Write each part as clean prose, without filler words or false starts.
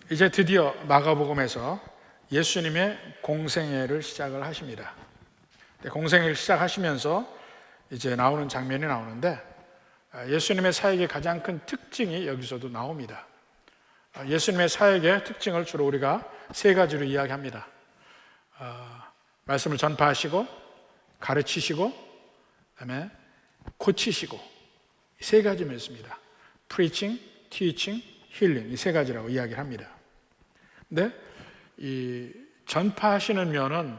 이제 드디어 마가복음에서 예수님의 공생애를 시작을 하십니다. 공생애를 시작하시면서 이제 나오는 장면이 나오는데, 예수님의 사역의 가장 큰 특징이 여기서도 나옵니다. 예수님의 사역의 특징을 주로 우리가 세 가지로 이야기합니다. 말씀을 전파하시고, 가르치시고, 그다음에 고치시고, 이 세 가지면 있습니다. Preaching, Teaching, Healing, 이 세 가지라고 이야기를 합니다. 근데 이 전파하시는 면은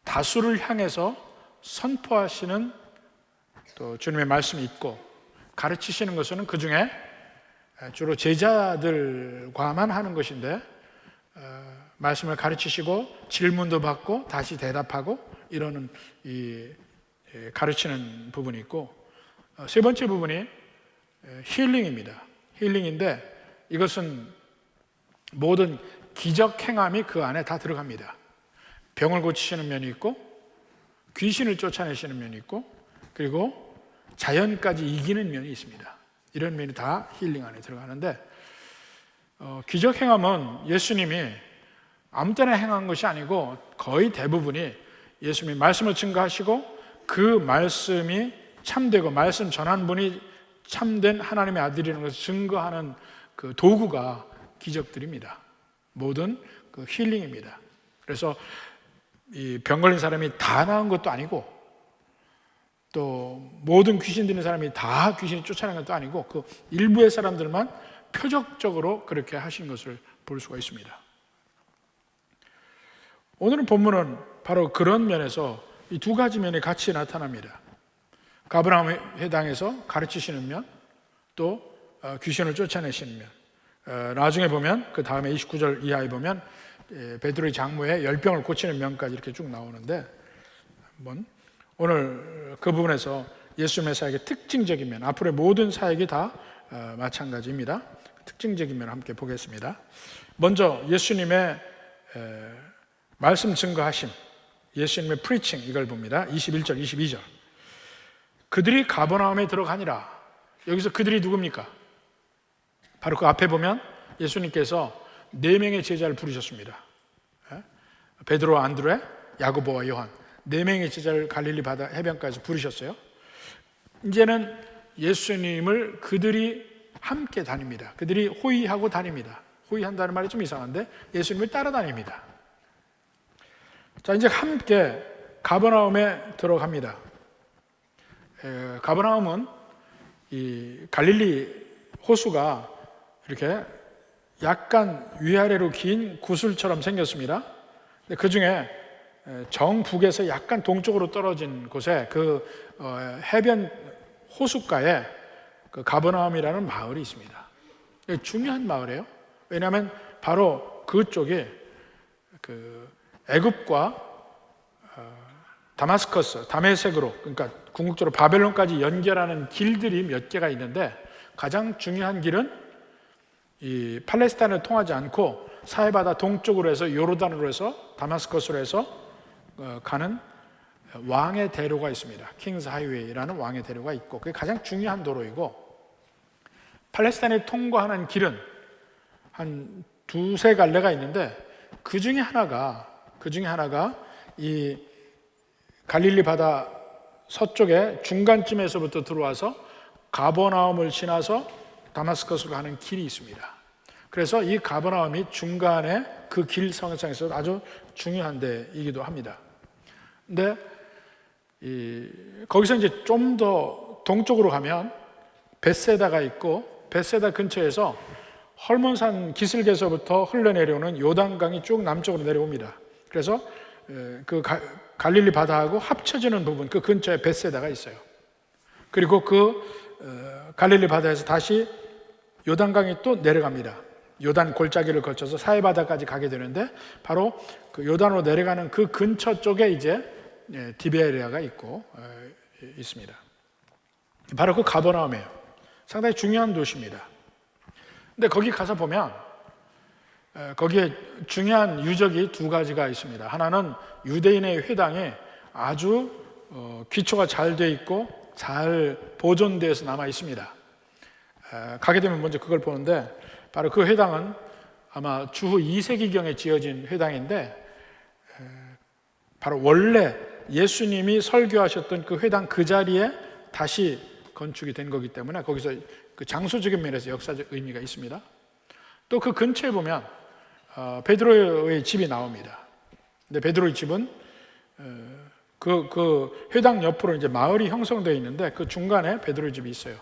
다수를 향해서 선포하시는 또 주님의 말씀이 있고, 가르치시는 것은 그 중에 주로 제자들과만 하는 것인데, 말씀을 가르치시고 질문도 받고 다시 대답하고 이러는 이 가르치는 부분이 있고, 세 번째 부분이 힐링입니다. 힐링인데 이것은 모든 기적 행함이 그 안에 다 들어갑니다. 병을 고치시는 면이 있고, 귀신을 쫓아내시는 면이 있고, 그리고 자연까지 이기는 면이 있습니다. 이런 면이 다 힐링 안에 들어가는데, 기적 행함은 예수님이 아무 때나 행한 것이 아니고 거의 대부분이 예수님이 말씀을 증거하시고 그 말씀이 참되고 말씀 전한 분이 참된 하나님의 아들이라는 것을 증거하는 그 도구가 기적들입니다. 모든 그 힐링입니다. 그래서 이 병 걸린 사람이 다 나은 것도 아니고, 또 모든 귀신 들린 사람이 다 귀신이 쫓아낸 것도 아니고, 그 일부의 사람들만 표적적으로 그렇게 하신 것을 볼 수가 있습니다. 오늘 본문은 바로 그런 면에서 이 두 가지 면이 같이 나타납니다. 가버나움 회당에서 가르치시는 면, 또 귀신을 쫓아내시는 면. 나중에 보면 그 다음에 29절 이하에 보면 베드로의 장모의 열병을 고치는 면까지 이렇게 쭉 나오는데, 한번 오늘 그 부분에서 예수님의 사역의 특징적인 면, 앞으로의 모든 사역이 다 마찬가지입니다. 특징적인 면을 함께 보겠습니다. 먼저 예수님의 말씀 증거하심, 예수님의 프리칭, 이걸 봅니다. 21절, 22절. 그들이 가버나움에 들어가니라. 여기서 그들이 누굽니까? 바로 그 앞에 보면 예수님께서 4명의 제자를 부르셨습니다. 베드로, 안드레, 야고보와 요한, 4명의 제자를 갈릴리 바다 해변가에서 부르셨어요. 이제는 예수님을 그들이 함께 다닙니다. 그들이 호위하고 다닙니다. 호위한다는 말이 좀 이상한데 예수님을 따라다닙니다. 자, 이제 함께 가버나움에 들어갑니다. 가버나움은 이 갈릴리 호수가 이렇게 약간 위아래로 긴 구슬처럼 생겼습니다. 그 중에 정북에서 약간 동쪽으로 떨어진 곳에 그 해변 호숫가에 그 가버나움이라는 마을이 있습니다. 중요한 마을이에요. 왜냐하면 바로 그쪽에 그 애굽과 다마스커스, 다메섹으로, 그러니까 궁극적으로 바벨론까지 연결하는 길들이 몇 개가 있는데, 가장 중요한 길은 이 팔레스타인을 통하지 않고 사해바다 동쪽으로 해서 요르단으로 해서 다마스커스로 해서 가는 왕의 대로가 있습니다. 킹스 하이웨이라는 왕의 대로가 있고, 그게 가장 중요한 도로이고, 팔레스타인을 통과하는 길은 한 두세 갈래가 있는데 그 중에 하나가 이 갈릴리 바다 서쪽에 중간쯤에서부터 들어와서 가버나움을 지나서 다마스커스로 가는 길이 있습니다. 그래서 이 가버나움이 중간에 그 길 성상에서 아주 중요한 데이기도 합니다. 근데 거기서 이제 좀 더 동쪽으로 가면 벳세다가 있고, 벳세다 근처에서 헐몬산 기슭에서부터 흘러내려오는 요단강이 쭉 남쪽으로 내려옵니다. 그래서 그 갈릴리 바다하고 합쳐지는 부분, 그 근처에 벳세다가 있어요. 그리고 그 갈릴리 바다에서 다시 요단강이 또 내려갑니다. 요단 골짜기를 거쳐서 사해바다까지 가게 되는데, 바로 그 요단으로 내려가는 그 근처 쪽에 이제 디베리아가 있고 있습니다. 바로 그 가버나움이에요. 상당히 중요한 도시입니다. 근데 거기 가서 보면 거기에 중요한 유적이 두 가지가 있습니다. 하나는 유대인의 회당에 아주 기초가 잘 돼 있고 잘 보존되어서 남아 있습니다. 가게 되면 먼저 그걸 보는데, 바로 그 회당은 아마 주후 2세기경에 지어진 회당인데 바로 원래 예수님이 설교하셨던 그 회당 그 자리에 다시 건축이 된 거기 때문에 거기서 그 장소적인 면에서 역사적 의미가 있습니다. 또 그 근처에 보면 베드로의 집이 나옵니다. 근데 베드로의 집은 그 회당 옆으로 이제 마을이 형성되어 있는데 그 중간에 베드로의 집이 있어요.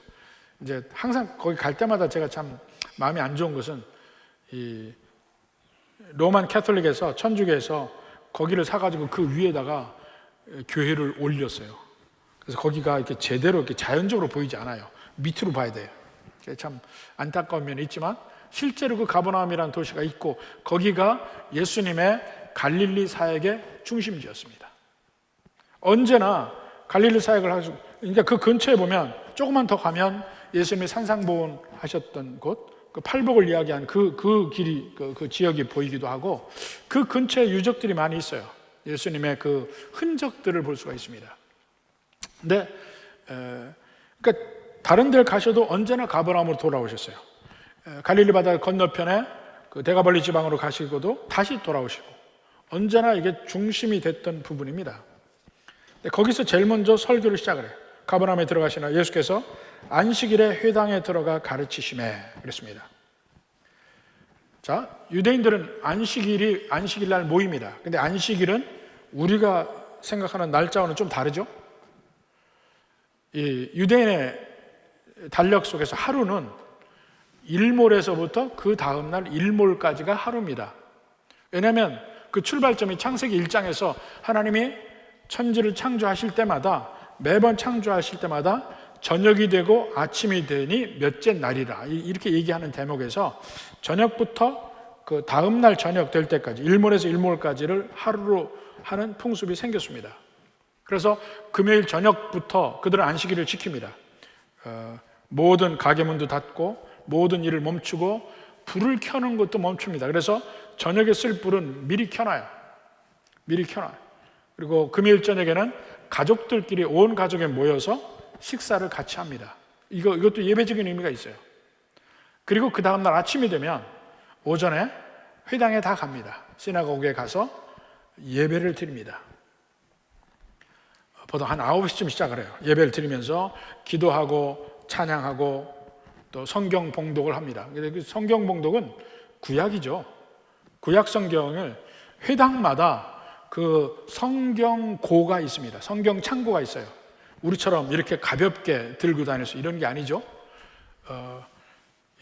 이제 항상 거기 갈 때마다 제가 참 마음이 안 좋은 것은 이 로만 캐톨릭에서 천주교에서 거기를 사가지고 그 위에다가 교회를 올렸어요. 그래서 거기가 이렇게 제대로 이렇게 자연적으로 보이지 않아요. 밑으로 봐야 돼요. 참 안타까운 면이 있지만 실제로 그 가버나움이라는 도시가 있고 거기가 예수님의 갈릴리 사역의 중심지였습니다. 언제나 갈릴리 사역을 하시고, 그러니까 그 근처에 보면 조금만 더 가면 예수님이 산상보훈 하셨던 곳, 그 팔복을 이야기한 그 길이, 그 지역이 보이기도 하고 그 근처에 유적들이 많이 있어요. 예수님의 그 흔적들을 볼 수가 있습니다. 근데 그러니까 다른 데를 가셔도 언제나 가버나움으로 돌아오셨어요. 갈릴리 바다 건너편에 그 대가벌리 지방으로 가시고도 다시 돌아오시고 언제나 이게 중심이 됐던 부분입니다. 거기서 제일 먼저 설교를 시작을 해요. 가버나움에 들어가시나 예수께서 안식일에 회당에 들어가 가르치시매 그랬습니다. 자, 유대인들은 안식일날 모입니다. 근데 안식일은 우리가 생각하는 날짜와는 좀 다르죠. 이 유대인의 달력 속에서 하루는 일몰에서부터 그 다음날 일몰까지가 하루입니다. 왜냐하면 그 출발점이 창세기 1장에서 하나님이 천지를 창조하실 때마다 매번 창조하실 때마다 저녁이 되고 아침이 되니 몇째 날이라 이렇게 얘기하는 대목에서 저녁부터 그 다음날 저녁 될 때까지 일몰에서 일몰까지를 하루로 하는 풍습이 생겼습니다. 그래서 금요일 저녁부터 그들은 안식일을 지킵니다. 모든 가게문도 닫고 모든 일을 멈추고 불을 켜는 것도 멈춥니다. 그래서 저녁에 쓸 불은 미리 켜놔요. 그리고 금요일 저녁에는 가족들끼리 온 가족에 모여서 식사를 같이 합니다. 이것도 예배적인 의미가 있어요. 그리고 그 다음날 아침이 되면 오전에 회당에 다 갑니다. 시나고그에 가서 예배를 드립니다. 보통 한 9시쯤 시작을 해요. 예배를 드리면서 기도하고 찬양하고 또 성경 봉독을 합니다. 그 성경 봉독은 구약이죠. 구약 성경을 회당마다 그 성경고가 있습니다. 성경 창고가 있어요. 우리처럼 이렇게 가볍게 들고 다닐 수 이런 게 아니죠.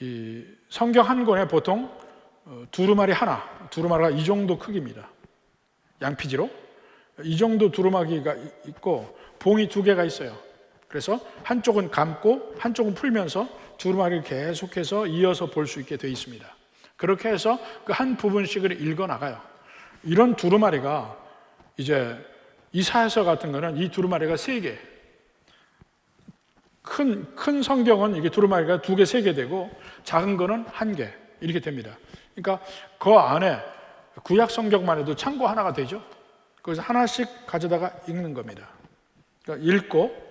이 성경 한 권에 보통 두루마리가 이 정도 크기입니다. 양피지로 이 정도 두루마기가 있고 봉이 2개가 있어요. 그래서 한쪽은 감고 한쪽은 풀면서 두루마리를 계속해서 이어서 볼 수 있게 되어 있습니다. 그렇게 해서 그 한 부분씩을 읽어 나가요. 이런 두루마리가 이제 이사야서 같은 거는 이 두루마리가 3개. 큰 성경은 이게 두루마리가 2개, 3개 되고 작은 거는 1개 이렇게 됩니다. 그러니까 그 안에 구약 성경만 해도 창고 하나가 되죠. 그래서 하나씩 가져다가 읽는 겁니다. 그러니까 읽고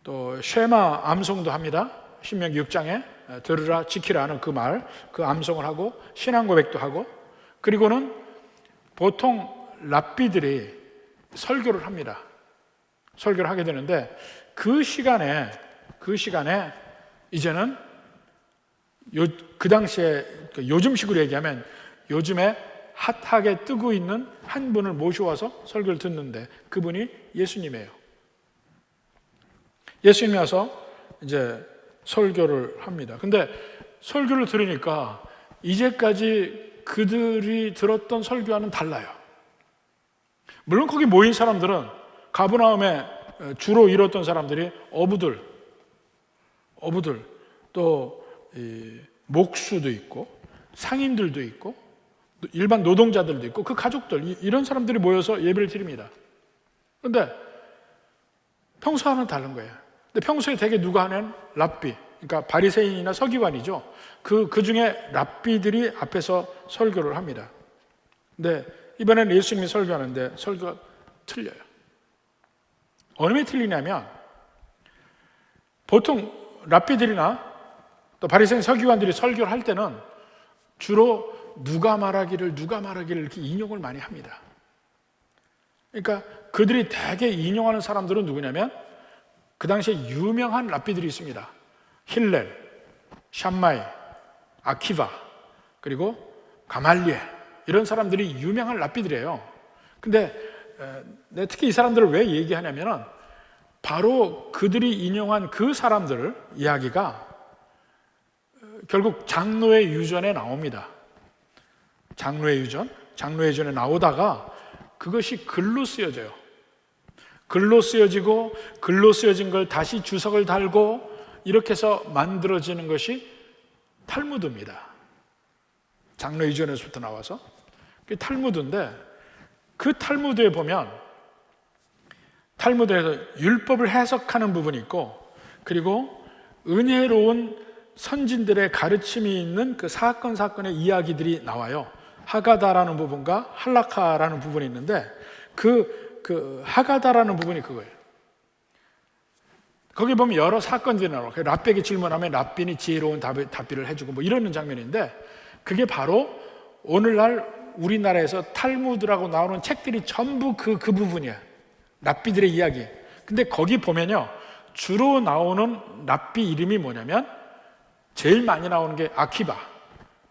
또 쉐마 암송도 합니다. 신명기 6장에 들으라 지키라 하는 그 말, 그 암송을 하고 신앙 고백도 하고 그리고는 보통 랍비들이 설교를 합니다. 설교를 하게 되는데 그 시간에 이제는 그 당시에 요즘식으로 얘기하면 요즘에 핫하게 뜨고 있는 한 분을 모셔와서 설교를 듣는데 그분이 예수님이에요. 예수님이 와서 이제 설교를 합니다. 근데 설교를 들으니까 이제까지 그들이 들었던 설교와는 달라요. 물론 거기 모인 사람들은 가버나움에 주로 이뤘던 사람들이 어부들 또 목수도 있고 상인들도 있고 일반 노동자들도 있고 그 가족들 이런 사람들이 모여서 예배를 드립니다. 그런데 평소와는 다른 거예요. 근데 평소에 대개 누가 하는 랍비, 그러니까 바리새인이나 서기관이죠. 그 중에 랍비들이 앞에서 설교를 합니다. 근데 이번에는 예수님이 설교하는데 설교가 틀려요. 어느 게 틀리냐면 보통 랍비들이나 또 바리새인 서기관들이 설교를 할 때는 주로 누가 말하기를 이렇게 인용을 많이 합니다. 그러니까 그들이 대개 인용하는 사람들은 누구냐면 그 당시에 유명한 랍비들이 있습니다. 힐렐, 샴마이, 아키바, 그리고 가말리엘, 이런 사람들이 유명한 랍비들이에요. 근데 특히 이 사람들을 왜 얘기하냐면은 바로 그들이 인용한 그 사람들 이야기가 결국 장로의 유전에 나옵니다. 장로의 유전에 나오다가 그것이 글로 쓰여져요. 글로 쓰여지고 글로 쓰여진 걸 다시 주석을 달고 이렇게 해서 만들어지는 것이 탈무드입니다. 장로 유전에서부터 나와서 그게 탈무드인데, 그 탈무드에 보면 탈무드에서 율법을 해석하는 부분이 있고, 그리고 은혜로운 선진들의 가르침이 있는 그 사건의 이야기들이 나와요. 하가다라는 부분과 할라카라는 부분이 있는데 그 하가다라는 부분이 그거예요. 거기 보면 여러 사건들이 나와요. 랍비에게 질문하면 랍비니 지혜로운 답비를 해주고 뭐 이러는 장면인데, 그게 바로 오늘날 우리나라에서 탈무드라고 나오는 책들이 전부 그 부분이야. 랍비들의 이야기. 근데 거기 보면요, 주로 나오는 랍비 이름이 뭐냐면 제일 많이 나오는 게 아키바,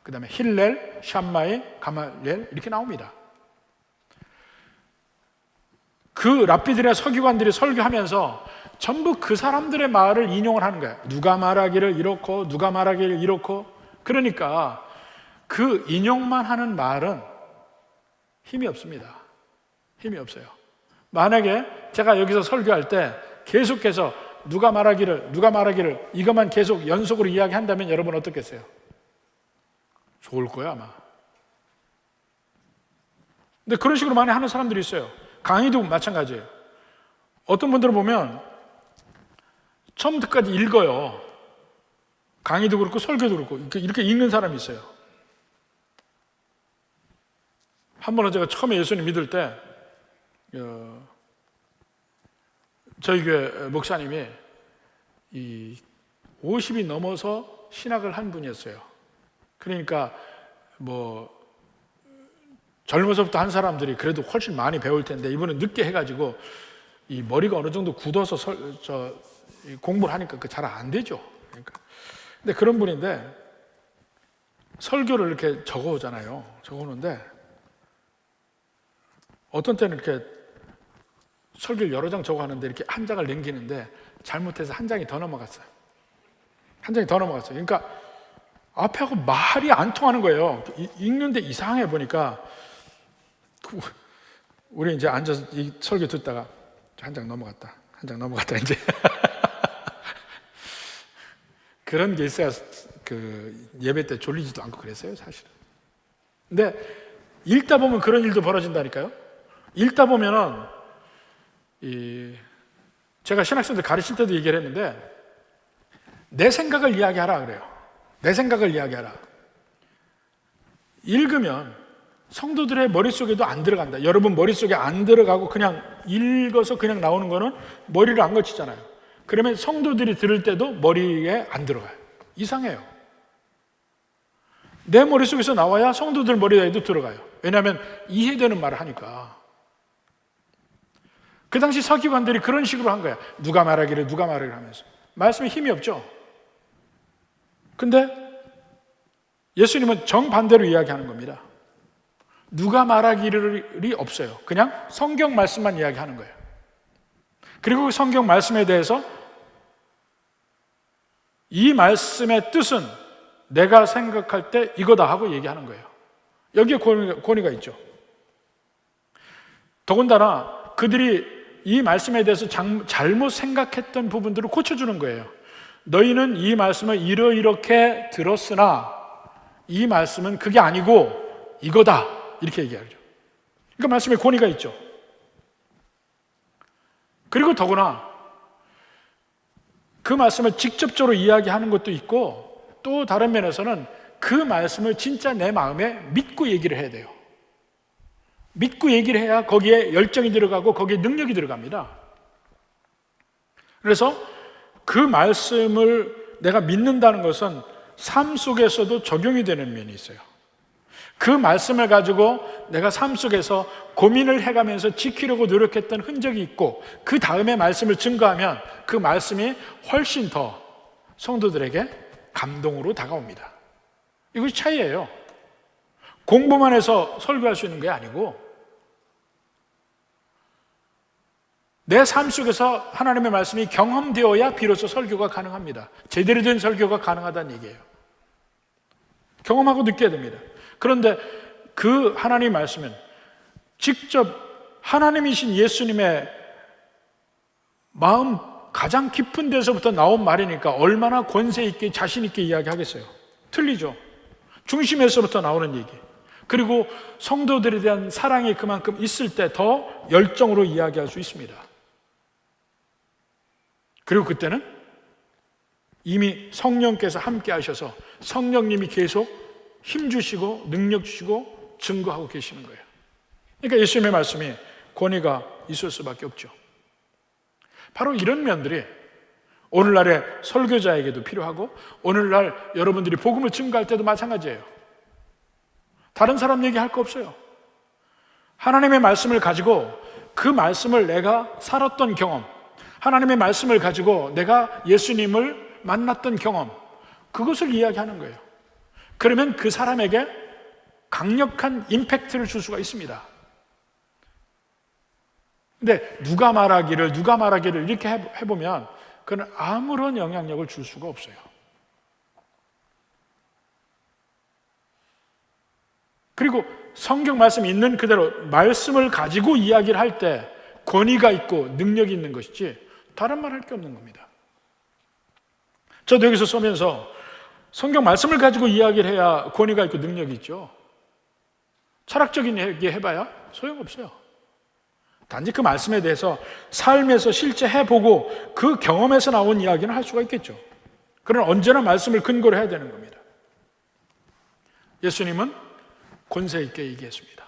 그 다음에 힐렐, 샴마이, 가말리엘 이렇게 나옵니다. 그 랍비들의 서기관들이 설교하면서 전부 그 사람들의 말을 인용을 하는 거예요. 누가 말하기를 이렇고 누가 말하기를 이렇고. 그러니까 그 인용만 하는 말은 힘이 없습니다. 힘이 없어요. 만약에 제가 여기서 설교할 때 계속해서 누가 말하기를 이것만 계속 연속으로 이야기한다면 여러분 어떻겠어요? 좋을 거예요 아마. 근데 그런 식으로 많이 하는 사람들이 있어요. 강의도 마찬가지예요. 어떤 분들은 보면 처음부터까지 읽어요. 강의도 그렇고 설교도 그렇고 이렇게 읽는 사람이 있어요. 한 번은 제가 처음에 예수님 믿을 때 저희 교회 목사님이 50이 넘어서 신학을 한 분이었어요. 그러니까 뭐 젊어서부터 한 사람들이 그래도 훨씬 많이 배울 텐데 이분은 늦게 해가지고 이 머리가 어느 정도 굳어서 공부를 하니까 그 잘 안 되죠. 그러니까. 근데 그런 분인데 설교를 이렇게 적어오잖아요. 적어오는데 어떤 때는 이렇게 설교를 여러 장 적어하는데 이렇게 한 장을 남기는데 잘못해서 한 장이 더 넘어갔어요. 한 장이 더 넘어갔어요. 그러니까 앞에하고 말이 안 통하는 거예요. 읽는데 이상해 보니까 우리 이제 앉아서 이 설교 듣다가 한 장 넘어갔다. 한 장 넘어갔다 이제 그런 게 있어야 그 예배 때 졸리지도 않고 그랬어요, 사실은. 근데 읽다 보면 그런 일도 벌어진다니까요. 읽다 보면은 제가 신학생들 가르칠 때도 얘기를 했는데 내 생각을 이야기하라 그래요. 내 생각을 이야기하라. 읽으면 성도들의 머릿속에도 안 들어간다. 여러분 머릿속에 안 들어가고 그냥 읽어서 그냥 나오는 거는 머리를 안 거치잖아요. 그러면 성도들이 들을 때도 머리에 안 들어가요. 이상해요. 내 머릿속에서 나와야 성도들 머리에도 들어가요. 왜냐하면 이해되는 말을 하니까. 그 당시 서기관들이 그런 식으로 한 거야. 누가 말하기를 하면서. 말씀에 힘이 없죠. 근데 예수님은 정반대로 이야기하는 겁니다. 누가 말하기를이 없어요. 그냥 성경 말씀만 이야기하는 거예요. 그리고 그 성경 말씀에 대해서 이 말씀의 뜻은 내가 생각할 때 이거다 하고 얘기하는 거예요. 여기에 권위가 있죠. 더군다나 그들이 이 말씀에 대해서 잘못 생각했던 부분들을 고쳐주는 거예요. 너희는 이 말씀을 이렇게 들었으나 이 말씀은 그게 아니고 이거다 이렇게 얘기하죠. 그러니까 말씀에 권위가 있죠. 그리고 더구나 그 말씀을 직접적으로 이야기하는 것도 있고 또 다른 면에서는 그 말씀을 진짜 내 마음에 믿고 얘기를 해야 돼요. 믿고 얘기를 해야 거기에 열정이 들어가고 거기에 능력이 들어갑니다. 그래서 그 말씀을 내가 믿는다는 것은 삶 속에서도 적용이 되는 면이 있어요. 그 말씀을 가지고 내가 삶 속에서 고민을 해가면서 지키려고 노력했던 흔적이 있고 그 다음에 말씀을 증거하면 그 말씀이 훨씬 더 성도들에게 감동으로 다가옵니다. 이것이 차이예요. 공부만 해서 설교할 수 있는 게 아니고 내 삶 속에서 하나님의 말씀이 경험되어야 비로소 설교가 가능합니다. 제대로 된 설교가 가능하다는 얘기예요. 경험하고 느껴야 됩니다. 그런데 그 하나님의 말씀은 직접 하나님이신 예수님의 마음 가장 깊은 데서부터 나온 말이니까 얼마나 권세 있게 자신 있게 이야기하겠어요. 틀리죠. 중심에서부터 나오는 얘기. 그리고 성도들에 대한 사랑이 그만큼 있을 때 더 열정으로 이야기할 수 있습니다. 그리고 그때는 이미 성령께서 함께 하셔서 성령님이 계속 힘 주시고 능력 주시고 증거하고 계시는 거예요. 그러니까 예수님의 말씀이 권위가 있을 수밖에 없죠. 바로 이런 면들이 오늘날의 설교자에게도 필요하고 오늘날 여러분들이 복음을 증거할 때도 마찬가지예요. 다른 사람 얘기할 거 없어요. 하나님의 말씀을 가지고 그 말씀을 내가 살았던 경험, 하나님의 말씀을 가지고 내가 예수님을 만났던 경험, 그것을 이야기하는 거예요. 그러면 그 사람에게 강력한 임팩트를 줄 수가 있습니다. 근데 누가 말하기를 이렇게 해보면 그건 아무런 영향력을 줄 수가 없어요. 그리고 성경 말씀이 있는 그대로 말씀을 가지고 이야기를 할 때 권위가 있고 능력이 있는 것이지 다른 말 할 게 없는 겁니다. 저도 여기서 쏘면서 성경 말씀을 가지고 이야기를 해야 권위가 있고 능력이 있죠. 철학적인 얘기 해봐야 소용없어요. 단지 그 말씀에 대해서 삶에서 실제 해보고 그 경험에서 나온 이야기는 할 수가 있겠죠. 그러나 언제나 말씀을 근거로 해야 되는 겁니다. 예수님은 권세 있게 얘기했습니다.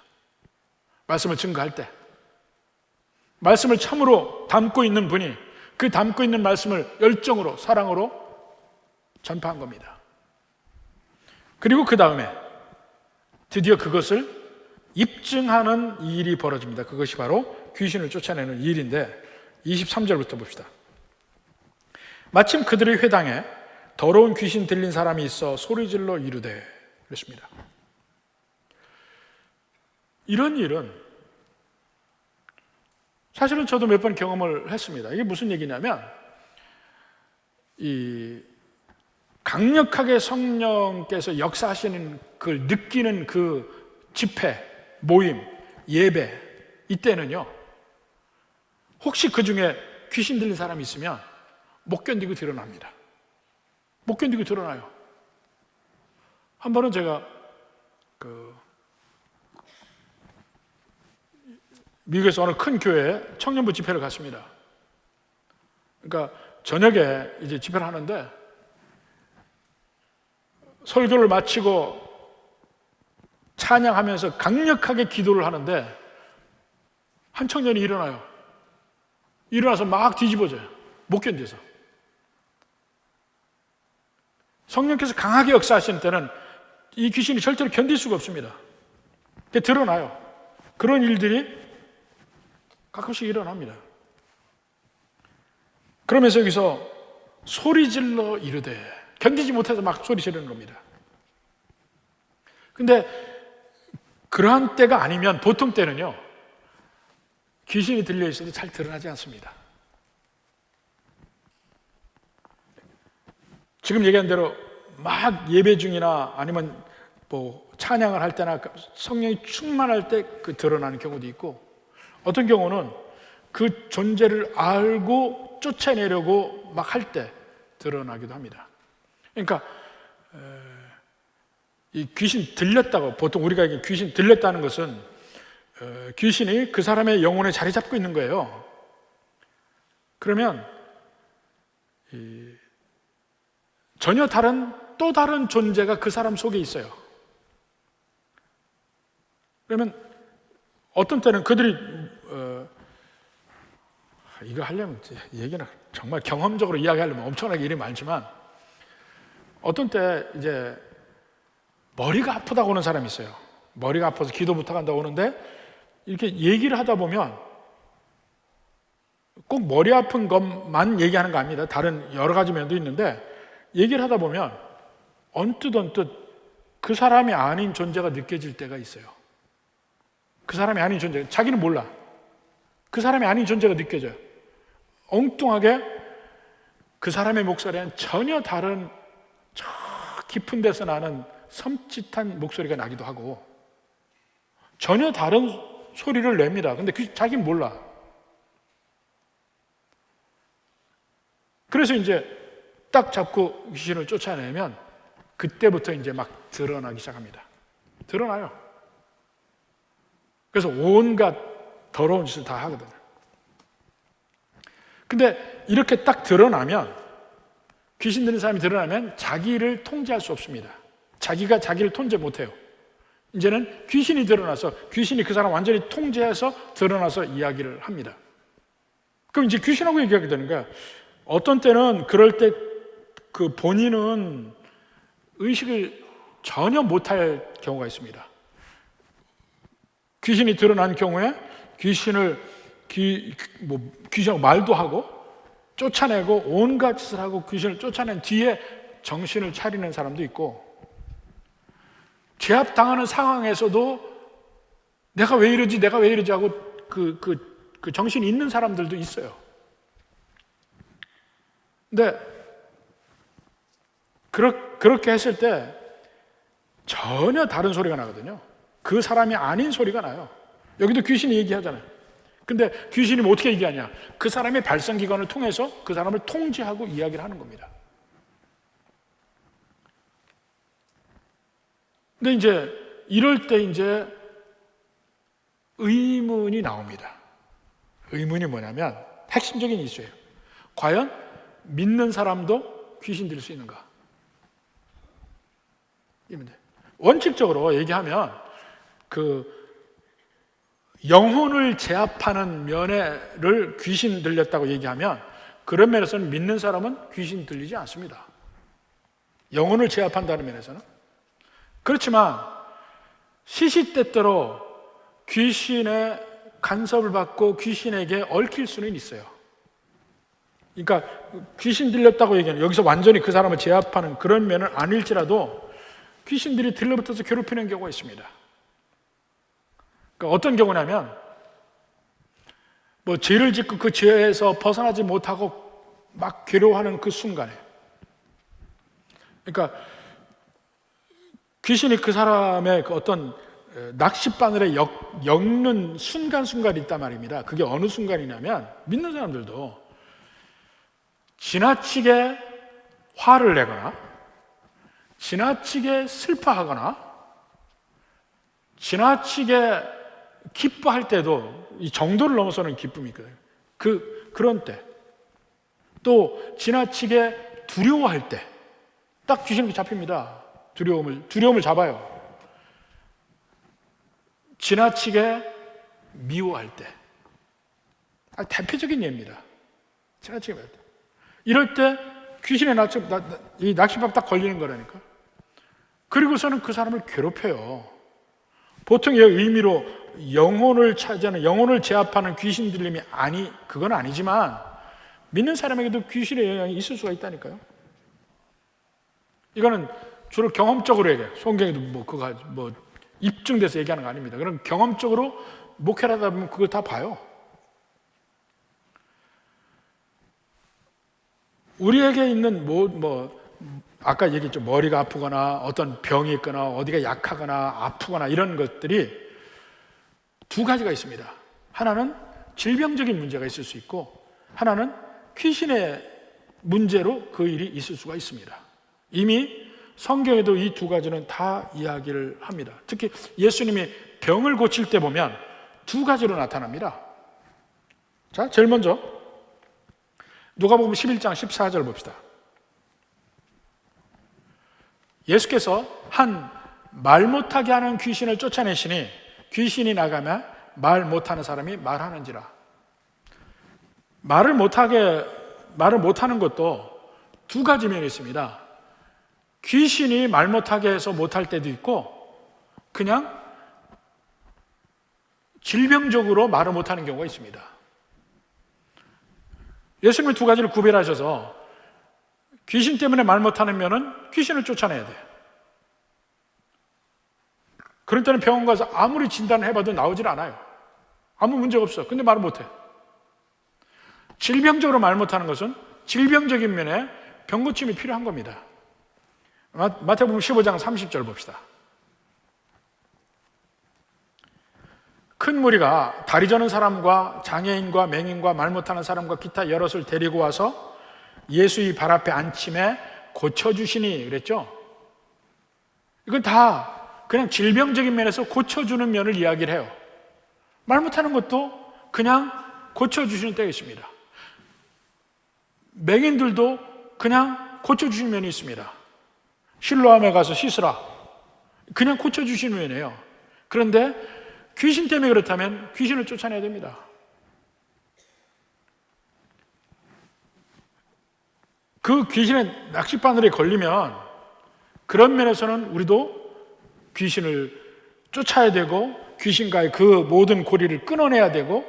말씀을 증거할 때 말씀을 참으로 담고 있는 분이 그 담고 있는 말씀을 열정으로 사랑으로 전파한 겁니다. 그리고 그 다음에 드디어 그것을 입증하는 일이 벌어집니다. 그것이 바로 귀신을 쫓아내는 일인데 23절부터 봅시다. 마침 그들의 회당에 더러운 귀신 들린 사람이 있어 소리질러 이르되 그랬습니다. 이런 일은 사실은 저도 몇 번 경험을 했습니다. 이게 무슨 얘기냐면 강력하게 성령께서 역사하시는 그걸 느끼는 그 집회, 모임, 예배 이때는요 혹시 그 중에 귀신 들린 사람이 있으면 못 견디고 드러납니다. 못 견디고 드러나요. 한 번은 제가 미국에서 어느 큰 교회에 청년부 집회를 갔습니다. 그러니까 저녁에 이제 집회를 하는데 설교를 마치고 찬양하면서 강력하게 기도를 하는데 한 청년이 일어나요. 일어나서 막 뒤집어져요. 못 견뎌서. 성령께서 강하게 역사하시는 때는 이 귀신이 절대로 견딜 수가 없습니다. 그게 드러나요. 그런 일들이 가끔씩 일어납니다. 그러면서 여기서 소리질러 이르되 견디지 못해서 막 소리 지르는 겁니다. 근데 그러한 때가 아니면 보통 때는요 귀신이 들려 있어도 잘 드러나지 않습니다. 지금 얘기한 대로 막 예배 중이나 아니면 뭐 찬양을 할 때나 성령이 충만할 때 그 드러나는 경우도 있고 어떤 경우는 그 존재를 알고 쫓아내려고 막 할 때 드러나기도 합니다. 그러니까 이 귀신 들렸다고 보통 우리가 귀신 들렸다는 것은 귀신이 그 사람의 영혼에 자리 잡고 있는 거예요. 그러면 전혀 또 다른 존재가 그 사람 속에 있어요. 그러면 어떤 때는 그들이 이거 하려면 얘기는 정말 경험적으로 이야기하려면 엄청나게 일이 많지만 어떤 때 이제 머리가 아프다고 오는 사람이 있어요. 머리가 아파서 기도 부탁한다고 오는데 이렇게 얘기를 하다 보면 꼭 머리 아픈 것만 얘기하는 거 아닙니다. 다른 여러 가지 면도 있는데 얘기를 하다 보면 언뜻 그 사람이 아닌 존재가 느껴질 때가 있어요. 그 사람이 아닌 존재, 자기는 몰라. 그 사람이 아닌 존재가 느껴져요. 엉뚱하게 그 사람의 목소리는 전혀 다른 저 깊은 데서 나는 섬찟한 목소리가 나기도 하고 전혀 다른 소리를 냅니다. 근데 자기는 몰라. 그래서 이제 딱 잡고 귀신을 쫓아내면 그때부터 이제 막 드러나기 시작합니다. 드러나요. 그래서 온갖 더러운 짓을 다 하거든요. 근데 이렇게 딱 드러나면, 귀신 들린 사람이 드러나면 자기를 통제할 수 없습니다. 자기가 자기를 통제 못해요. 이제는 귀신이 드러나서 귀신이 그 사람 완전히 통제해서 드러나서 이야기를 합니다. 그럼 이제 귀신하고 얘기하게 되는 거야. 어떤 때는 그럴 때 그 본인은 의식을 전혀 못할 경우가 있습니다. 귀신이 드러난 경우에 귀신하고 말도 하고 쫓아내고 온갖 짓을 하고 귀신을 쫓아낸 뒤에 정신을 차리는 사람도 있고, 제압당하는 상황에서도 내가 왜 이러지 하고 그 정신이 있는 사람들도 있어요. 근데 그렇게 했을 때 전혀 다른 소리가 나거든요. 그 사람이 아닌 소리가 나요. 여기도 귀신이 얘기하잖아요. 근데 귀신이 뭐 어떻게 얘기하냐? 그 사람의 발성기관을 통해서 그 사람을 통제하고 이야기를 하는 겁니다. 근데 이제 이럴 때 이제 의문이 나옵니다. 의문이 뭐냐면 핵심적인 이슈예요. 과연 믿는 사람도 귀신 들릴 수 있는가? 이 문제. 원칙적으로 얘기하면 그 영혼을 제압하는 면을 귀신 들렸다고 얘기하면 그런 면에서는 믿는 사람은 귀신 들리지 않습니다. 영혼을 제압한다는 면에서는. 그렇지만 시시때때로 귀신의 간섭을 받고 귀신에게 얽힐 수는 있어요. 그러니까 귀신 들렸다고 얘기하는, 여기서 완전히 그 사람을 제압하는 그런 면은 아닐지라도 귀신들이 들러붙어서 괴롭히는 경우가 있습니다. 그러니까 어떤 경우냐면 뭐 죄를 짓고 그 죄에서 벗어나지 못하고 막 괴로워하는 그 순간에, 그러니까 귀신이 그 사람의 그 어떤 낚싯바늘에 엮는 순간순간이 있단 말입니다. 그게 어느 순간이냐면 믿는 사람들도 지나치게 화를 내거나 지나치게 슬퍼하거나 지나치게 기뻐할 때도 이 정도를 넘어서는 기쁨이 있거든요. 그런 때, 또 지나치게 두려워할 때 딱 귀신이 잡힙니다. 두려움을 잡아요. 지나치게 미워할 때, 대표적인 예입니다. 지나치게 미워할 때. 이럴 때 귀신의 이 낚시밥 딱 걸리는 거라니까. 그리고서는 그 사람을 괴롭혀요. 보통 이 의미로 영혼을 차지하는, 영혼을 제압하는 귀신 들림이 그건 아니지만 믿는 사람에게도 귀신의 영향이 있을 수가 있다니까요. 이거는 주로 경험적으로 얘기해요. 성경에도 그거 입증돼서 얘기하는 거 아닙니다. 그럼 경험적으로 목회를 하다 보면 그걸 다 봐요. 우리에게 있는 아까 얘기했죠. 머리가 아프거나 어떤 병이 있거나 어디가 약하거나 아프거나 이런 것들이 두 가지가 있습니다. 하나는 질병적인 문제가 있을 수 있고, 하나는 귀신의 문제로 그 일이 있을 수가 있습니다. 이미 성경에도 이 두 가지는 다 이야기를 합니다. 특히 예수님이 병을 고칠 때 보면 두 가지로 나타납니다. 자, 제일 먼저 누가복음 11장 14절 봅시다. 예수께서 한 말 못하게 하는 귀신을 쫓아내시니 귀신이 나가면 말 못하는 사람이 말하는지라. 말을 못하는 것도 두 가지 면이 있습니다. 귀신이 말 못하게 해서 못할 때도 있고 그냥 질병적으로 말을 못하는 경우가 있습니다. 예수님이 두 가지를 구별하셔서 귀신 때문에 말 못하는 면은 귀신을 쫓아내야 돼요. 그런 때는 병원 가서 아무리 진단을 해봐도 나오질 않아요. 아무 문제가 없어. 근데 말을 못해. 질병적으로 말 못하는 것은 질병적인 면에 병고침이 필요한 겁니다. 마태복음 15장 30절 봅시다. 큰 무리가 다리 저는 사람과 장애인과 맹인과 말 못하는 사람과 기타 여럿을 데리고 와서 예수의 발 앞에 앉힘에 고쳐주시니 그랬죠. 이건 다 그냥 질병적인 면에서 고쳐주는 면을 이야기를 해요. 말 못하는 것도 그냥 고쳐주시는 때가 있습니다. 맹인들도 그냥 고쳐주시는 면이 있습니다. 실로암에 가서 씻으라. 그냥 고쳐주시는 면이에요. 그런데 귀신 때문에 그렇다면 귀신을 쫓아내야 됩니다. 그 귀신의 낚싯바늘에 걸리면 그런 면에서는 우리도 귀신을 쫓아야 되고 귀신과의 그 모든 고리를 끊어내야 되고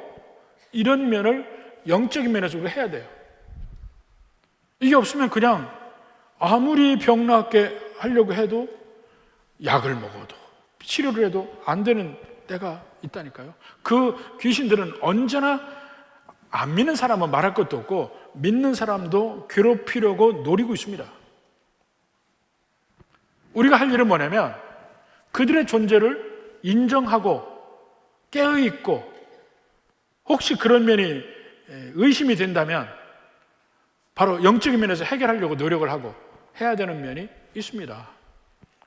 이런 면을 영적인 면에서 우리가 해야 돼요. 이게 없으면 그냥 아무리 병 낫게 하려고 해도 약을 먹어도 치료를 해도 안 되는 때가 있다니까요. 그 귀신들은 언제나 안 믿는 사람은 말할 것도 없고 믿는 사람도 괴롭히려고 노리고 있습니다. 우리가 할 일은 뭐냐면 그들의 존재를 인정하고 깨어있고 혹시 그런 면이 의심이 된다면 바로 영적인 면에서 해결하려고 노력을 하고 해야 되는 면이 있습니다.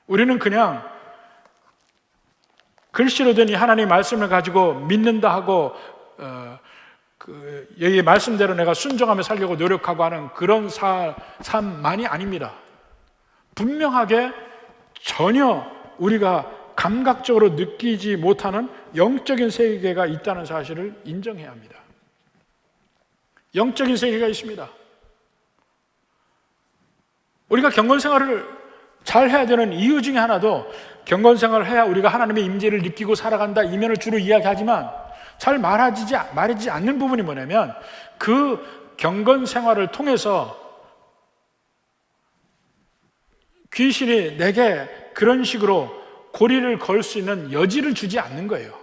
우리는 그냥 글씨로 된 이 하나님의 말씀을 가지고 믿는다 하고 여기 말씀대로 내가 순종하며 살려고 노력하고 하는 그런 삶만이 아닙니다. 분명하게 전혀 우리가 감각적으로 느끼지 못하는 영적인 세계가 있다는 사실을 인정해야 합니다. 영적인 세계가 있습니다. 우리가 경건생활을 잘 해야 되는 이유 중에 하나도 경건생활을 해야 우리가 하나님의 임재를 느끼고 살아간다 이 면을 주로 이야기하지만 잘 말해지지 않는 부분이 뭐냐면 그 경건생활을 통해서 귀신이 내게 그런 식으로 고리를 걸 수 있는 여지를 주지 않는 거예요.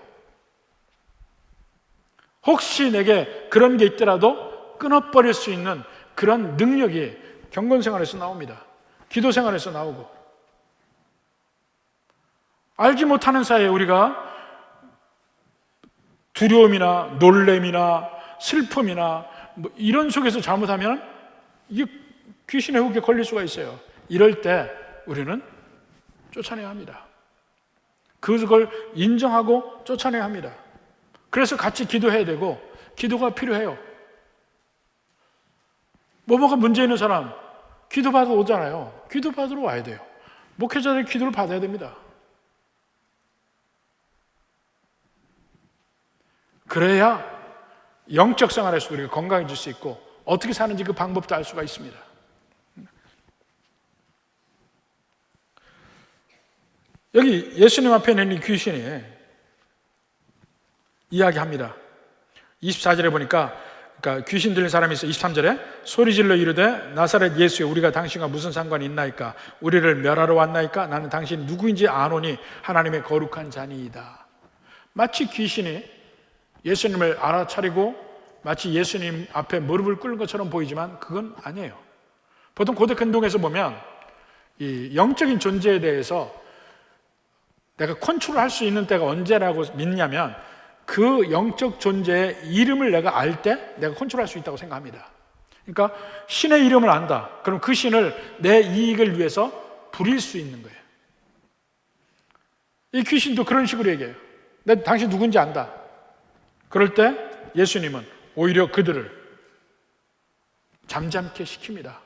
혹시 내게 그런 게 있더라도 끊어버릴 수 있는 그런 능력이 경건생활에서 나옵니다. 기도생활에서 나오고 알지 못하는 사이에 우리가 두려움이나 놀램이나 슬픔이나 뭐 이런 속에서 잘못하면 이게 귀신의 훅에 걸릴 수가 있어요. 이럴 때 우리는 쫓아내야 합니다. 그걸 인정하고 쫓아내야 합니다. 그래서 같이 기도해야 되고 기도가 필요해요. 뭐가 문제 있는 사람 기도 받으러 오잖아요. 기도 받으러 와야 돼요. 목회자들이 기도를 받아야 됩니다. 그래야 영적 생활에서 우리가 건강해질 수 있고 어떻게 사는지 그 방법도 알 수가 있습니다. 여기 예수님 앞에 있는 이 귀신이 이야기합니다. 24절에 보니까 그러니까 귀신 들린 사람이 있어. 23절에 소리질러 이르되 나사렛 예수여 우리가 당신과 무슨 상관이 있나이까 우리를 멸하러 왔나이까 나는 당신이 누구인지 아노니 하나님의 거룩한 자니이다. 마치 귀신이 예수님을 알아차리고 마치 예수님 앞에 무릎을 꿇는 것처럼 보이지만 그건 아니에요. 보통 고대 근동에서 보면 이 영적인 존재에 대해서 내가 컨트롤할 수 있는 때가 언제라고 믿냐면 그 영적 존재의 이름을 내가 알 때 내가 컨트롤할 수 있다고 생각합니다. 그러니까 신의 이름을 안다. 그럼 그 신을 내 이익을 위해서 부릴 수 있는 거예요. 이 귀신도 그런 식으로 얘기해요. 내 당신 누군지 안다. 그럴 때 예수님은 오히려 그들을 잠잠케 시킵니다.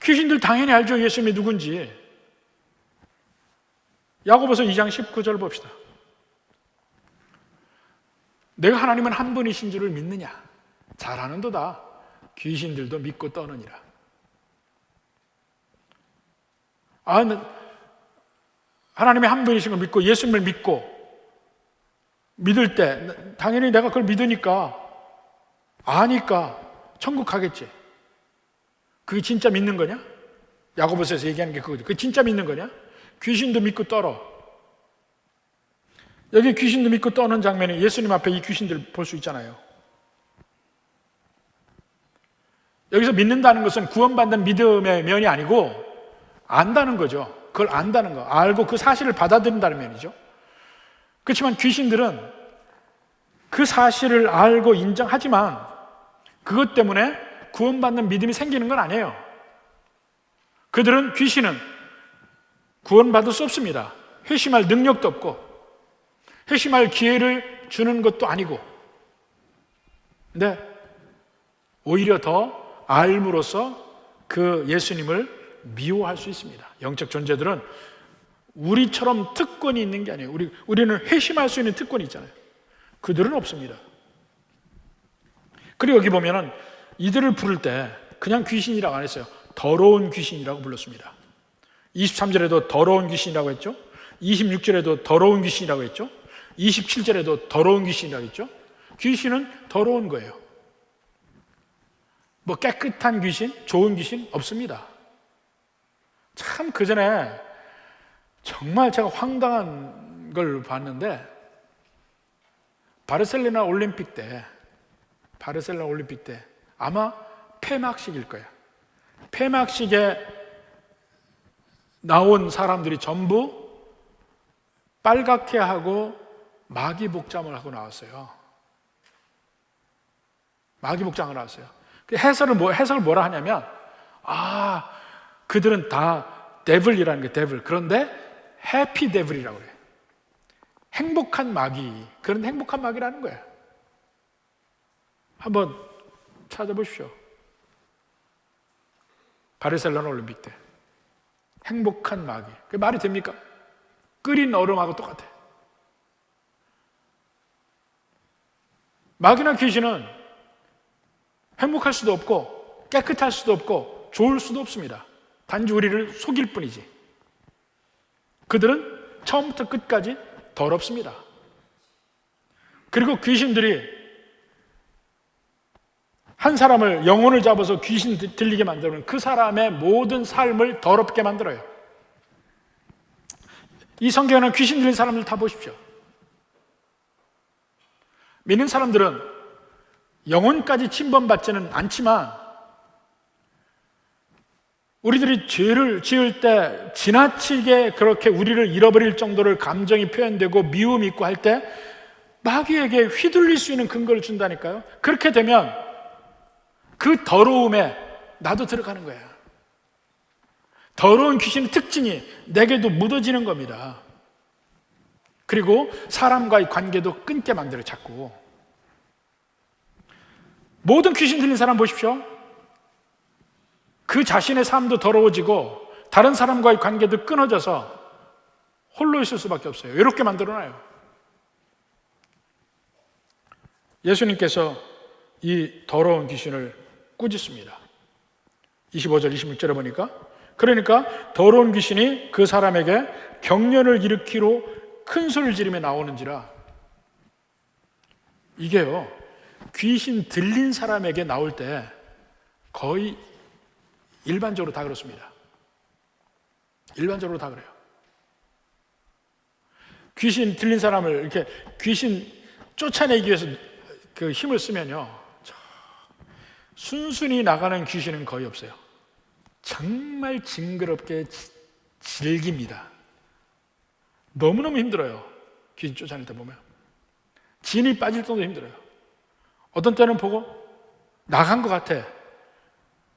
귀신들 당연히 알죠. 예수님이 누군지. 야고보서 2장 19절 봅시다. 내가 하나님은 한 분이신 줄을 믿느냐? 잘하는도다. 귀신들도 믿고 떠느니라. 하나님의 한 분이신 걸 믿고 예수님을 믿을 때 당연히 내가 그걸 믿으니까 아니까 천국 가겠지. 그게 진짜 믿는 거냐? 야고보서에서 얘기하는 게 그거죠. 그게 진짜 믿는 거냐? 귀신도 믿고 떨어. 여기 귀신도 믿고 떠는 장면에 예수님 앞에 이 귀신들 볼 수 있잖아요. 여기서 믿는다는 것은 구원받는 믿음의 면이 아니고 안다는 거죠. 그걸 안다는 거. 알고 그 사실을 받아들인다는 면이죠. 그렇지만 귀신들은 그 사실을 알고 인정하지만 그것 때문에 구원받는 믿음이 생기는 건 아니에요. 귀신은 구원받을 수 없습니다. 회심할 능력도 없고 회심할 기회를 주는 것도 아니고, 근데 오히려 더 알므로써 그 예수님을 미워할 수 있습니다. 영적 존재들은 우리처럼 특권이 있는 게 아니에요. 우리는 회심할 수 있는 특권이 있잖아요. 그들은 없습니다. 그리고 여기 보면은 이들을 부를 때 그냥 귀신이라고 안 했어요. 더러운 귀신이라고 불렀습니다. 23절에도 더러운 귀신이라고 했죠. 26절에도 더러운 귀신이라고 했죠. 27절에도 더러운 귀신이라고 했죠. 귀신은 더러운 거예요. 뭐 깨끗한 귀신, 좋은 귀신 없습니다. 참 그전에 정말 제가 황당한 걸 봤는데 바르셀로나 올림픽 때 아마 폐막식일 거예요. 폐막식에 나온 사람들이 전부 빨갛게 하고 마귀 복장을 하고 나왔어요. 마귀 복장을 나왔어요. 해석을 뭐라 하냐면, 그들은 다 데블이라는 게 데블. 그런데 해피 데블이라고 그래요. 행복한 마귀. 그런 행복한 마귀라는 거예요. 한번 찾아보십시오. 바르셀로나 올림픽 때 행복한 마귀. 그게 말이 됩니까? 끓인 얼음하고 똑같아. 마귀나 귀신은 행복할 수도 없고 깨끗할 수도 없고 좋을 수도 없습니다. 단지 우리를 속일 뿐이지. 그들은 처음부터 끝까지 더럽습니다. 그리고 귀신들이 한 사람을 영혼을 잡아서 귀신 들리게 만들면 그 사람의 모든 삶을 더럽게 만들어요. 이 성경에는 귀신 들린 사람들 다 보십시오. 믿는 사람들은 영혼까지 침범받지는 않지만 우리들이 죄를 지을 때 지나치게 그렇게 우리를 잃어버릴 정도로 감정이 표현되고 미움이 있고 할 때 마귀에게 휘둘릴 수 있는 근거를 준다니까요. 그렇게 되면 그 더러움에 나도 들어가는 거야. 더러운 귀신의 특징이 내게도 묻어지는 겁니다. 그리고 사람과의 관계도 끊게 만들어요. 자꾸 모든 귀신 들린 사람 보십시오. 그 자신의 삶도 더러워지고 다른 사람과의 관계도 끊어져서 홀로 있을 수밖에 없어요. 외롭게 만들어놔요. 예수님께서 이 더러운 귀신을 꾸짖습니다. 25절 26절에 보니까 그러니까 더러운 귀신이 그 사람에게 경련을 일으키러 큰 소리를 지르며 나오는지라. 이게요, 귀신 들린 사람에게 나올 때 거의 일반적으로 다 그렇습니다. 일반적으로 다 그래요. 귀신 들린 사람을 이렇게 귀신 쫓아내기 위해서 그 힘을 쓰면요, 순순히 나가는 귀신은 거의 없어요. 정말 징그럽게 질깁니다. 너무너무 힘들어요. 귀신 쫓아낼 때 보면 진이 빠질 정도로 힘들어요. 어떤 때는 보고 나간 것 같아.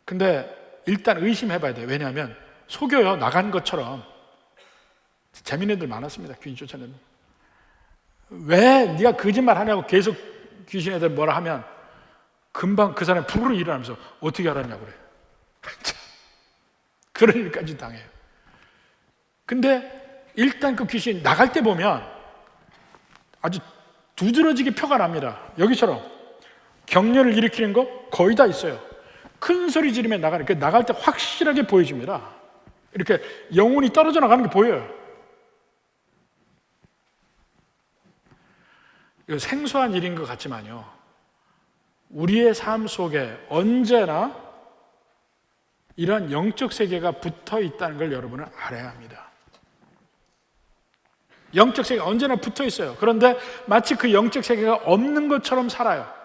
근데 일단 의심해봐야 돼요. 왜냐하면 속여요. 나간 것처럼. 재밌는 애들 많았습니다. 귀신 쫓아내는. 왜 네가 거짓말 하냐고 계속 귀신 애들 뭐라 하면 금방 그 사람이 부르르 일어나면서 어떻게 알았냐고 그래요. 그런 일까지 당해요. 근데 일단 그 귀신 나갈 때 보면 아주 두드러지게 표가 납니다. 여기처럼 경련을 일으키는 거 거의 다 있어요. 큰 소리 지르면 나가니까 나갈 때 확실하게 보여줍니다. 이렇게 영혼이 떨어져 나가는 게 보여요. 이거 생소한 일인 것 같지만요, 우리의 삶 속에 언제나 이런 영적 세계가 붙어 있다는 걸 여러분은 알아야 합니다. 영적 세계가 언제나 붙어 있어요. 그런데 마치 그 영적 세계가 없는 것처럼 살아요.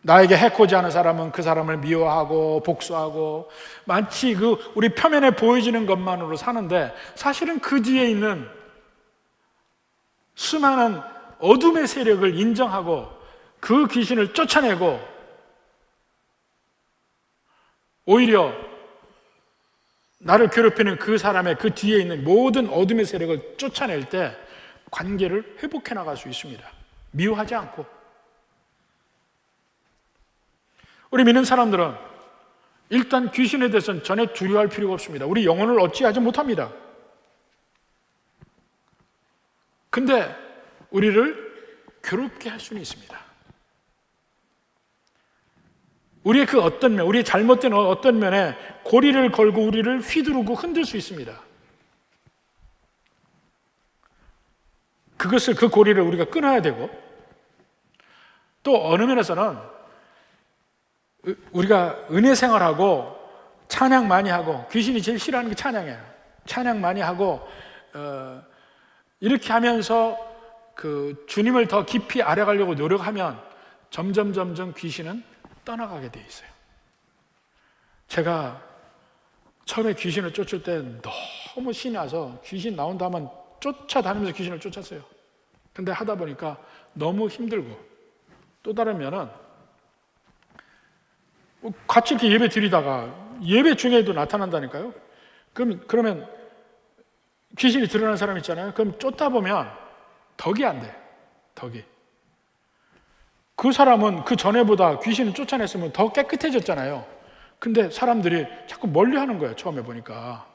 나에게 해코지 하는 사람은 그 사람을 미워하고 복수하고, 마치 그 우리 표면에 보여지는 것만으로 사는데, 사실은 그 뒤에 있는 수많은 어둠의 세력을 인정하고 그 귀신을 쫓아내고, 오히려 나를 괴롭히는 그 사람의 그 뒤에 있는 모든 어둠의 세력을 쫓아낼 때 관계를 회복해 나갈 수 있습니다. 미워하지 않고. 우리 믿는 사람들은 일단 귀신에 대해서는 전혀 두려워할 필요가 없습니다. 우리 영혼을 어찌하지 못합니다. 근데 우리를 괴롭게 할 수는 있습니다. 우리의 그 어떤 면, 우리의 잘못된 어떤 면에 고리를 걸고 우리를 휘두르고 흔들 수 있습니다. 그 고리를 우리가 끊어야 되고, 또 어느 면에서는 우리가 은혜 생활하고 찬양 많이 하고, 귀신이 제일 싫어하는 게 찬양이에요. 찬양 많이 하고 이렇게 하면서 그 주님을 더 깊이 알아가려고 노력하면 점점 귀신은 떠나가게 돼 있어요. 제가 처음에 귀신을 쫓을 때 너무 신이 나서 귀신 나온다 하면 쫓아다니면서 귀신을 쫓았어요. 근데 하다 보니까 너무 힘들고, 또 다른 면은 같이 이렇게 예배 드리다가 예배 중에도 나타난다니까요. 그러면 귀신이 드러나는 사람 있잖아요. 그럼 쫓다 보면 덕이 안 돼. 덕이. 그 사람은 그 전에보다 귀신을 쫓아냈으면 더 깨끗해졌잖아요. 근데 사람들이 자꾸 멀리 하는 거예요. 처음에 보니까.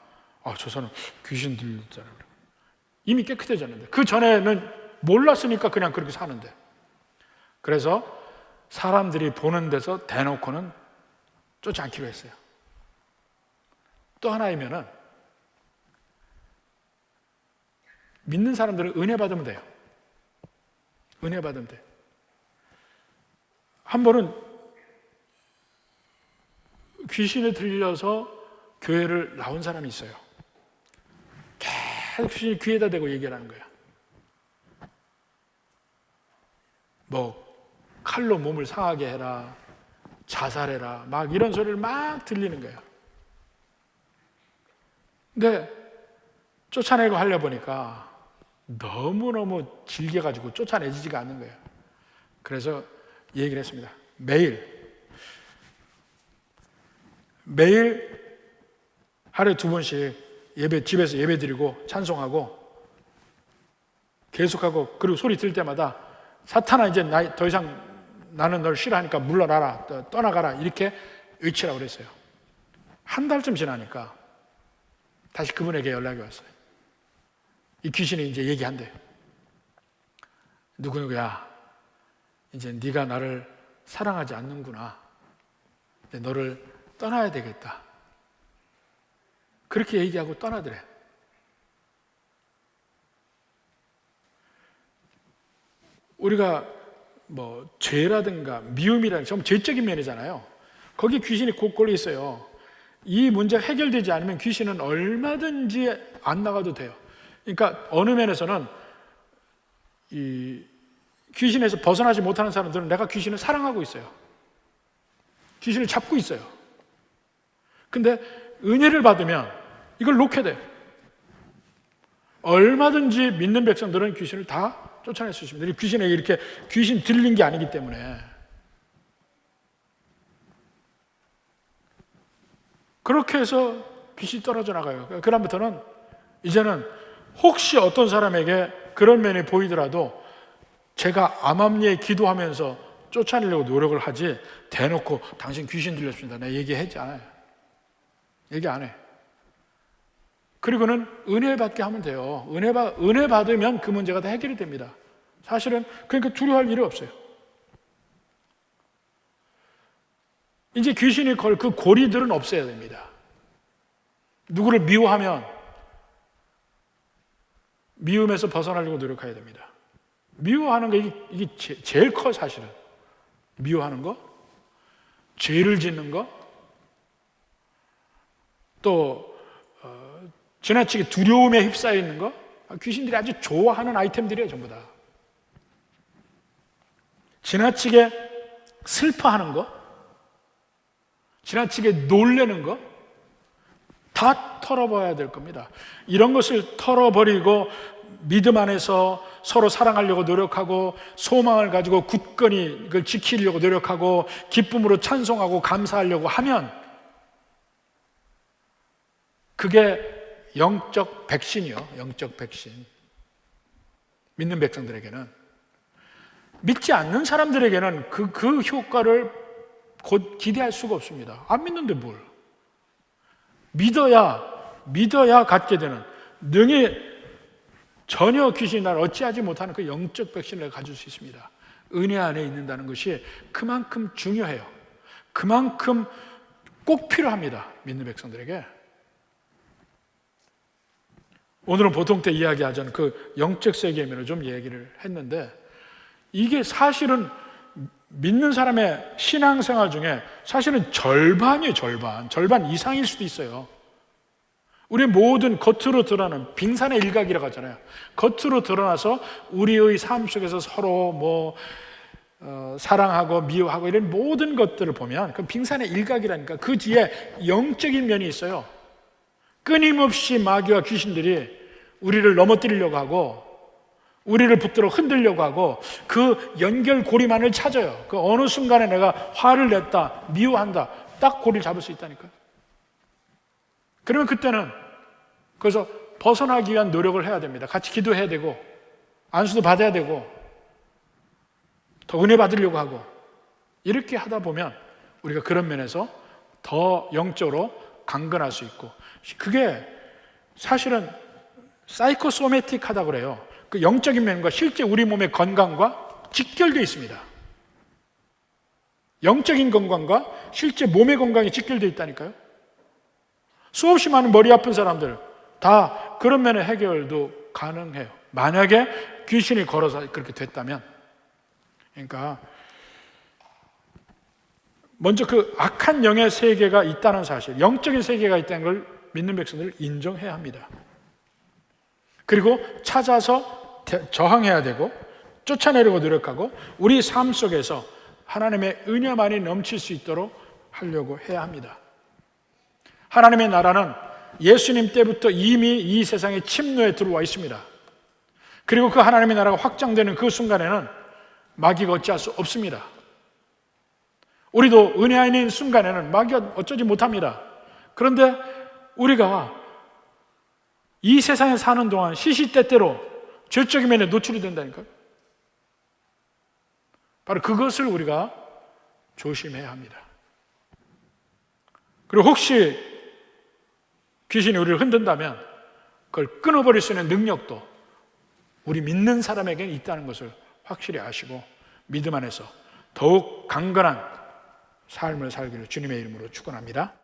저 사람 귀신 들렸잖아요. 이미 깨끗해졌는데. 그 전에는 몰랐으니까 그냥 그렇게 사는데. 그래서 사람들이 보는 데서 대놓고는 쫓지 않기로 했어요. 또 하나이면은, 믿는 사람들은 은혜 받으면 돼요. 은혜 받으면 돼. 한 번은 귀신에 들려서 교회를 나온 사람이 있어요. 계속 귀신이 귀에다 대고 얘기를 하는 거야. 칼로 몸을 상하게 해라, 자살해라, 막 이런 소리를 막 들리는 거예요. 근데 쫓아내고 하려 보니까 너무너무 질겨가지고 쫓아내지가 않는 거예요. 그래서 얘기를 했습니다. 매일 하루에 2번씩 집에서 예배 드리고 찬송하고 계속하고, 그리고 소리 들 때마다 사탄아, 이제 더 이상 나는 널 싫어하니까 물러나라, 떠나가라, 이렇게 외치라고 그랬어요. 한 달쯤 지나니까 다시 그분에게 연락이 왔어요. 이 귀신이 이제 얘기한대. 누구야, 이제 네가 나를 사랑하지 않는구나. 이제 너를 떠나야 되겠다. 그렇게 얘기하고 떠나더래. 우리가 죄라든가 미움이라든가 전부 죄적인 면이잖아요. 거기 귀신이 곧 걸려 있어요. 이 문제가 해결되지 않으면 귀신은 얼마든지 안 나가도 돼요. 그러니까 어느 면에서는 이 귀신에서 벗어나지 못하는 사람들은 내가 귀신을 사랑하고 있어요. 귀신을 잡고 있어요. 근데 은혜를 받으면 이걸 놓게 돼요. 얼마든지 믿는 백성들은 귀신을 다 쫓아낼 수 있습니다. 귀신에게 이렇게 귀신 들린 게 아니기 때문에. 그렇게 해서 귀신이 떨어져 나가요. 그다음부터는 이제는 혹시 어떤 사람에게 그런 면이 보이더라도 제가 암암리에 기도하면서 쫓아내려고 노력을 하지, 대놓고 당신 귀신 들렸습니다, 내가 얘기하지 않아요. 얘기 안 해. 그리고는 은혜 받게 하면 돼요. 은혜 받으면 그 문제가 다 해결이 됩니다. 사실은 그러니까 두려워할 일이 없어요. 이제 귀신이 걸 그 고리들은 없애야 됩니다. 누구를 미워하면 미움에서 벗어나려고 노력해야 됩니다. 미워하는 거 이게 제일 커 사실은. 미워하는 거, 죄를 짓는 거, 또 지나치게 두려움에 휩싸여 있는 거, 귀신들이 아주 좋아하는 아이템들이에요, 전부 다. 지나치게 슬퍼하는 거, 지나치게 놀래는 거, 다 털어버려야 될 겁니다. 이런 것을 털어버리고 믿음 안에서 서로 사랑하려고 노력하고 소망을 가지고 굳건히 그걸 지키려고 노력하고 기쁨으로 찬송하고 감사하려고 하면 그게 영적 백신이요. 영적 백신. 믿는 백성들에게는. 믿지 않는 사람들에게는 그 효과를 곧 기대할 수가 없습니다. 안 믿는데 뭘. 믿어야 갖게 되는, 능히 전혀 귀신이 나를 어찌하지 못하는 그 영적 백신을 가질 수 있습니다. 은혜 안에 있는다는 것이 그만큼 중요해요. 그만큼 꼭 필요합니다. 믿는 백성들에게. 오늘은 보통 때 이야기하자는 그 영적 세계면을 좀 얘기를 했는데, 이게 사실은 믿는 사람의 신앙생활 중에 사실은 절반이에요. 절반 이상일 수도 있어요. 우리 모든 겉으로 드러나는 빙산의 일각이라고 하잖아요. 겉으로 드러나서 우리의 삶 속에서 서로 사랑하고 미워하고 이런 모든 것들을 보면 그 빙산의 일각이라니까. 그 뒤에 영적인 면이 있어요. 끊임없이 마귀와 귀신들이 우리를 넘어뜨리려고 하고 우리를 붙들어 흔들려고 하고 그 연결고리만을 찾아요. 그 어느 순간에 내가 화를 냈다, 미워한다, 딱 고리를 잡을 수 있다니까요. 그러면 그때는 그래서 벗어나기 위한 노력을 해야 됩니다. 같이 기도해야 되고 안수도 받아야 되고 더 은혜 받으려고 하고 이렇게 하다 보면 우리가 그런 면에서 더 영적으로 강건할 수 있고, 그게 사실은 사이코소매틱하다고 그래요. 그 영적인 면과 실제 우리 몸의 건강과 직결되어 있습니다. 영적인 건강과 실제 몸의 건강이 직결되어 있다니까요. 수없이 많은 머리 아픈 사람들 다 그런 면의 해결도 가능해요. 만약에 귀신이 걸어서 그렇게 됐다면. 그러니까 먼저 그 악한 영의 세계가 있다는 사실, 영적인 세계가 있다는 걸 믿는 백성들 인정해야 합니다. 그리고 찾아서 저항해야 되고 쫓아내려고 노력하고 우리 삶 속에서 하나님의 은혜만이 넘칠 수 있도록 하려고 해야 합니다. 하나님의 나라는 예수님 때부터 이미 이 세상에 침노에 들어와 있습니다. 그리고 그 하나님의 나라가 확장되는 그 순간에는 마귀가 어찌할 수 없습니다. 우리도 은혜 안에 있는 순간에는 마귀가 어쩌지 못합니다. 그런데 우리가 이 세상에 사는 동안 시시때때로 죄적인 면에 노출이 된다니까요. 바로 그것을 우리가 조심해야 합니다. 그리고 혹시 귀신이 우리를 흔든다면 그걸 끊어버릴 수 있는 능력도 우리 믿는 사람에게는 있다는 것을 확실히 아시고 믿음 안에서 더욱 강건한 삶을 살기를 주님의 이름으로 축원합니다.